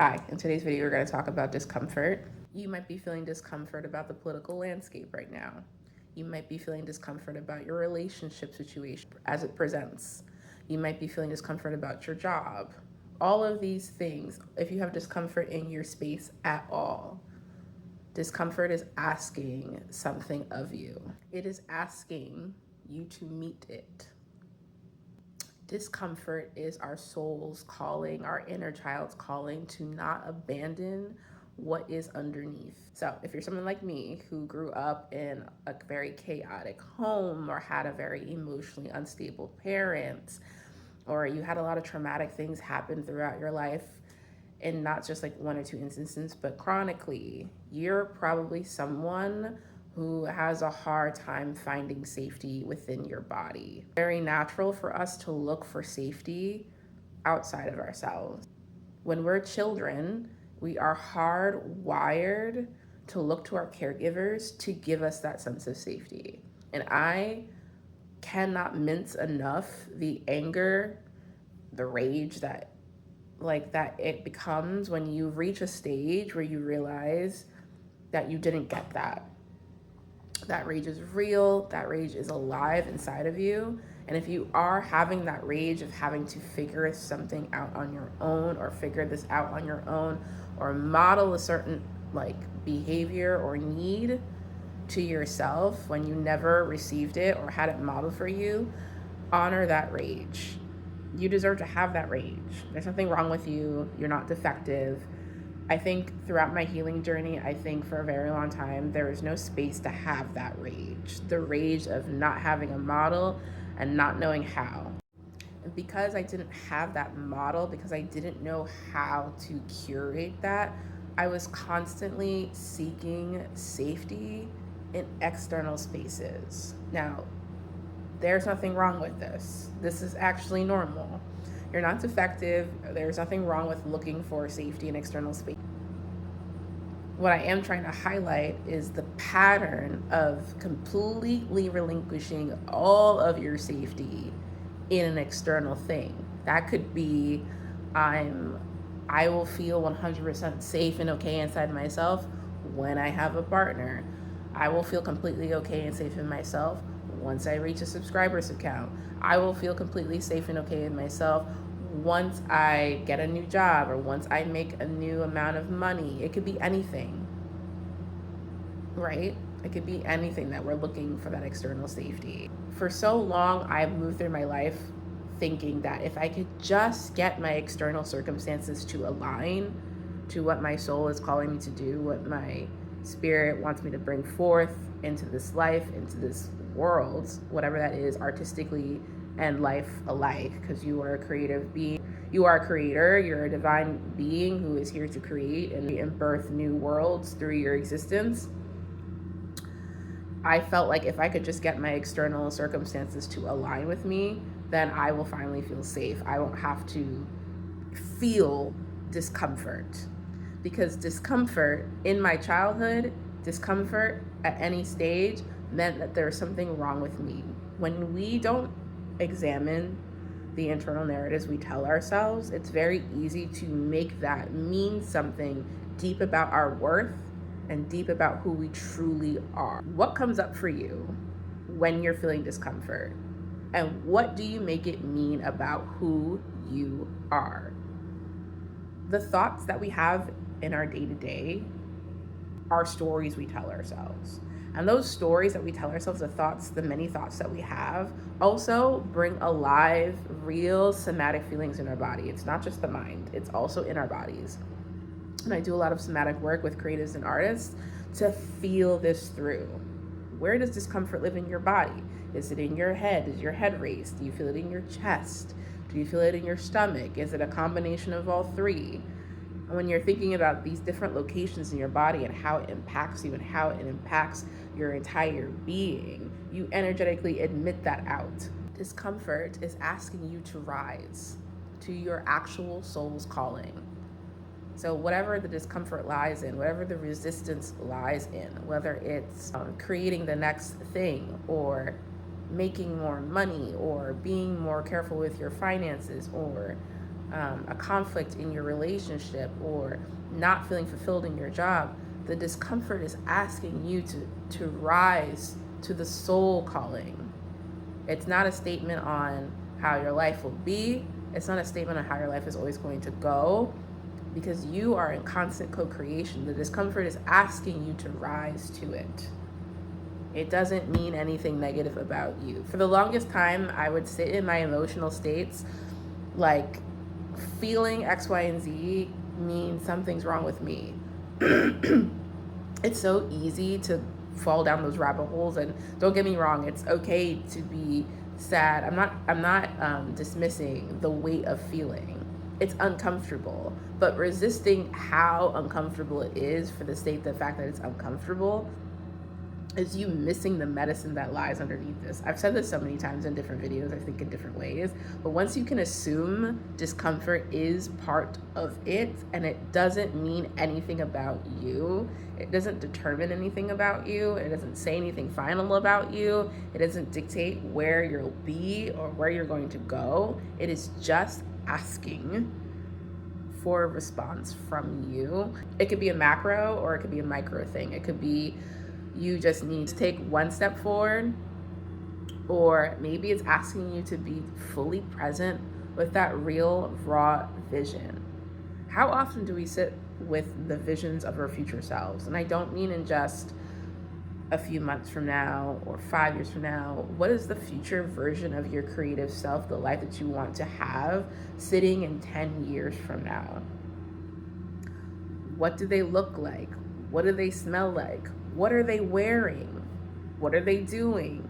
Hi, in today's video, we're going to talk about discomfort. You might be feeling discomfort about the political landscape right now. You might be feeling discomfort about your relationship situation as it presents. You might be feeling discomfort about your job. All of these things, if you have discomfort in your space at all, discomfort is asking something of you. It is asking you to meet it. Discomfort is our soul's calling, our inner child's calling to not abandon what is underneath. So if you're someone like me who grew up in a very chaotic home or had a very emotionally unstable parent, or you had a lot of traumatic things happen throughout your life, and not just like one or two instances, but chronically, you're probably someone who has a hard time finding safety within your body. Very natural for us to look for safety outside of ourselves. When we're children, we are hardwired to look to our caregivers to give us that sense of safety. And I cannot mince enough the anger, the rage that it becomes when you reach a stage where you realize that you didn't get that. That rage is real, that rage is alive inside of you. And if you are having that rage of having to figure something out on your own, or figure this out on your own, or model a certain behavior or need to yourself when you never received it or had it modeled for you, honor that rage. You deserve to have that rage. There's nothing wrong with you. You're not defective. I think throughout my healing journey, I think for a very long time, there was no space to have that rage. The rage of not having a model and not knowing how. And because I didn't have that model, because I didn't know how to curate that, I was constantly seeking safety in external spaces. Now, there's nothing wrong with this. This is actually normal. You're not defective. There's nothing wrong with looking for safety in external space. What I am trying to highlight is the pattern of completely relinquishing all of your safety in an external thing. That could be I will feel 100% safe and okay inside myself when I have a partner. I will feel completely okay and safe in myself once I reach a subscribers account. I will feel completely safe and okay in myself once I get a new job or once I make a new amount of money. It could be anything, right? It could be anything that we're looking for that external safety. For so long, I've moved through my life thinking that if I could just get my external circumstances to align to what my soul is calling me to do, what my spirit wants me to bring forth into this life, into this world, whatever that is, artistically and life alike, because you are a creative being. You are a creator. You're a divine being who is here to create and birth new worlds through your existence. I felt like if I could just get my external circumstances to align with me, then I will finally feel safe. I won't have to feel discomfort. Because discomfort in my childhood, discomfort at any stage meant that there was something wrong with me. When we don't examine the internal narratives we tell ourselves, it's very easy to make that mean something deep about our worth and deep about who we truly are. What comes up for you when you're feeling discomfort? And what do you make it mean about who you are? The thoughts that we have in our day-to-day are stories we tell ourselves. And those stories that we tell ourselves, the many thoughts that we have, also bring alive real somatic feelings in our body. It's not just the mind, it's also in our bodies. And I do a lot of somatic work with creatives and artists to feel this through. Where does discomfort live in your body? Is it in your head? Is your head raised? Do you feel it in your chest? Do you feel it in your stomach? Is it a combination of all three? And when you're thinking about these different locations in your body and how it impacts you and how it impacts your entire being, you energetically admit that out. Discomfort is asking you to rise to your actual soul's calling. So whatever the discomfort lies in, whatever the resistance lies in, whether it's creating the next thing or making more money or being more careful with your finances or a conflict in your relationship, or not feeling fulfilled in your job, the discomfort is asking you to rise to the soul calling. It's not a statement on how your life will be. It's not a statement on how your life is always going to go, because you are in constant co-creation. The discomfort is asking you to rise to it. It doesn't mean anything negative about you. For the longest time, I would sit in my emotional states like feeling X, Y, and Z means something's wrong with me. It's so easy to fall down those rabbit holes, and don't get me wrong, it's okay to be sad. I'm not dismissing the weight of feeling. It's uncomfortable, but resisting how uncomfortable it is for the fact that it's uncomfortable is you missing the medicine that lies underneath this. I've said this so many times in different videos, I think in different ways, but once you can assume discomfort is part of it and it doesn't mean anything about you, it doesn't determine anything about you, it doesn't say anything final about you, it doesn't dictate where you'll be or where you're going to go, it is just asking for a response from you. It could be a macro or it could be a micro thing. It could be you just need to take one step forward, or maybe it's asking you to be fully present with that real raw vision. How often do we sit with the visions of our future selves? And I don't mean in just a few months from now or 5 years from now. What is the future version of your creative self, the life that you want to have sitting in 10 years from now? What do they look like? What do they smell like? What are they wearing? What are they doing?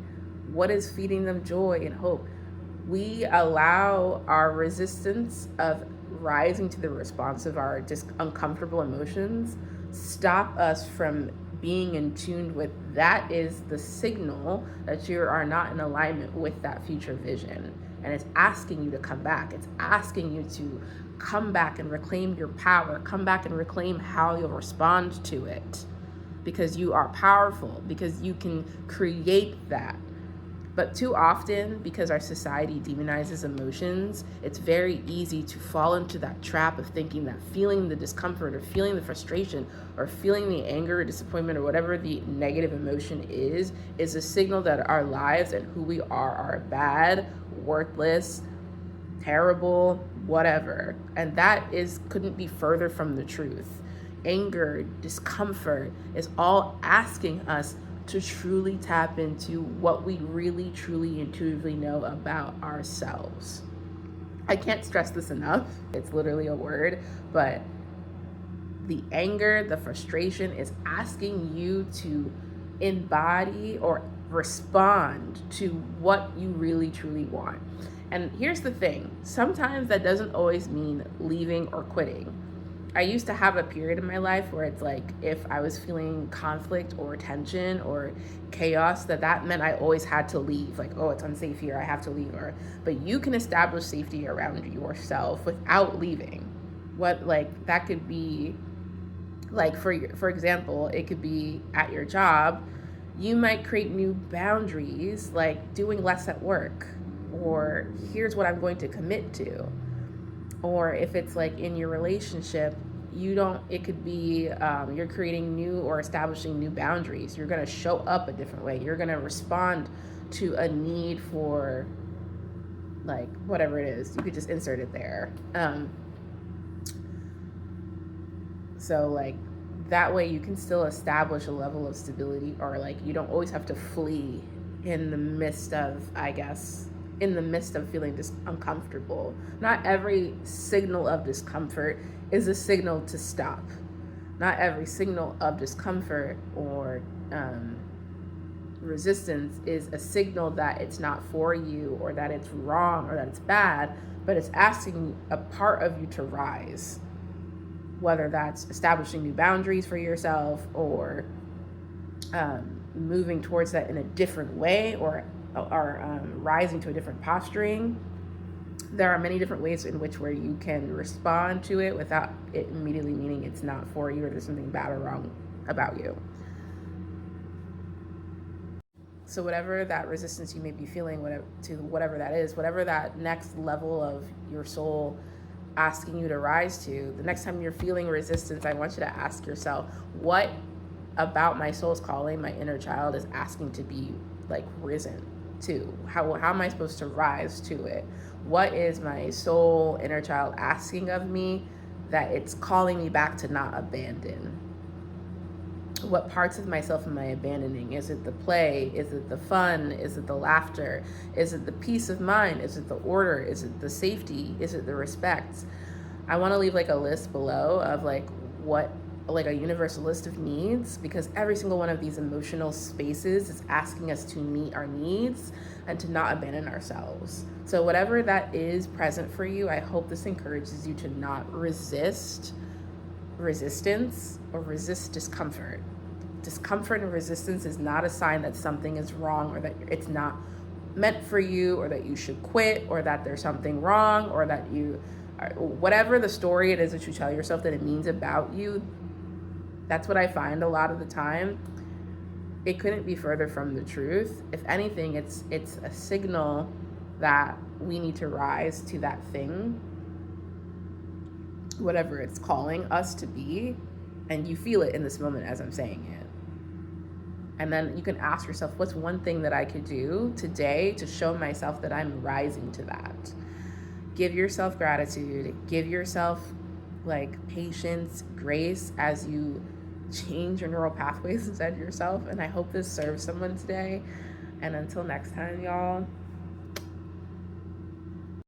What is feeding them joy and hope? We allow our resistance of rising to the response of our uncomfortable emotions stop us from being in tune with that is the signal that you are not in alignment with that future vision. And it's asking you to come back. It's asking you to come back and reclaim your power. Come back and reclaim how you'll respond to it. Because you are powerful, because you can create that. But too often, because our society demonizes emotions, it's very easy to fall into that trap of thinking that feeling the discomfort or feeling the frustration or feeling the anger or disappointment or whatever the negative emotion is a signal that our lives and who we are bad, worthless, terrible, whatever. And that couldn't be further from the truth. Anger, discomfort is all asking us to truly tap into what we really, truly, intuitively know about ourselves. I can't stress this enough. It's literally a word, but the anger, the frustration is asking you to embody or respond to what you really, truly want. And here's the thing, sometimes that doesn't always mean leaving or quitting. I used to have a period in my life where it's like if I was feeling conflict or tension or chaos, that meant I always had to leave. Like, oh, it's unsafe here, I have to leave. But you can establish safety around yourself without leaving. That could be like, for example, it could be at your job. You might create new boundaries, like doing less at work, or here's what I'm going to commit to. Or if it's like in your relationship, it could be you're creating new or establishing new boundaries. You're going to show up a different way. You're going to respond to a need for, like, whatever it is. You could just insert it there. So like that way you can still establish a level of stability, or like you don't always have to flee in the midst of, feeling uncomfortable. Not every signal of discomfort is a signal to stop. Not every signal of discomfort or resistance is a signal that it's not for you, or that it's wrong, or that it's bad, but it's asking a part of you to rise. Whether that's establishing new boundaries for yourself, or moving towards that in a different way, or rising to a different posturing. There are many different ways in which where you can respond to it without it immediately meaning it's not for you or there's something bad or wrong about you. So whatever that resistance you may be feeling, whatever that is, whatever that next level of your soul asking you to rise to. The next time you're feeling resistance, I want you to ask yourself, what about my soul's calling, my inner child, is asking to be like risen to? How am I supposed to rise to it? What is my soul, inner child asking of me that it's calling me back to not abandon? What parts of myself am I abandoning? Is it the play? Is it the fun? Is it the laughter? Is it the peace of mind? Is it the order? Is it the safety? Is it the respect? I want to leave like a list below of like what, like a universal list of needs, because every single one of these emotional spaces is asking us to meet our needs and to not abandon ourselves. So whatever that is present for you, I hope this encourages you to not resist resistance or resist discomfort. Discomfort and resistance is not a sign that something is wrong or that it's not meant for you or that you should quit or that there's something wrong or that you, whatever the story it is that you tell yourself that it means about you, that's what I find a lot of the time. It couldn't be further from the truth. If anything, it's a signal that we need to rise to that thing, whatever it's calling us to be, and you feel it in this moment as I'm saying it. And then you can ask yourself, what's one thing that I could do today to show myself that I'm rising to that? Give yourself gratitude, give yourself like patience, grace as you change your neural pathways inside yourself. And I hope this serves someone today. And until next time, y'all,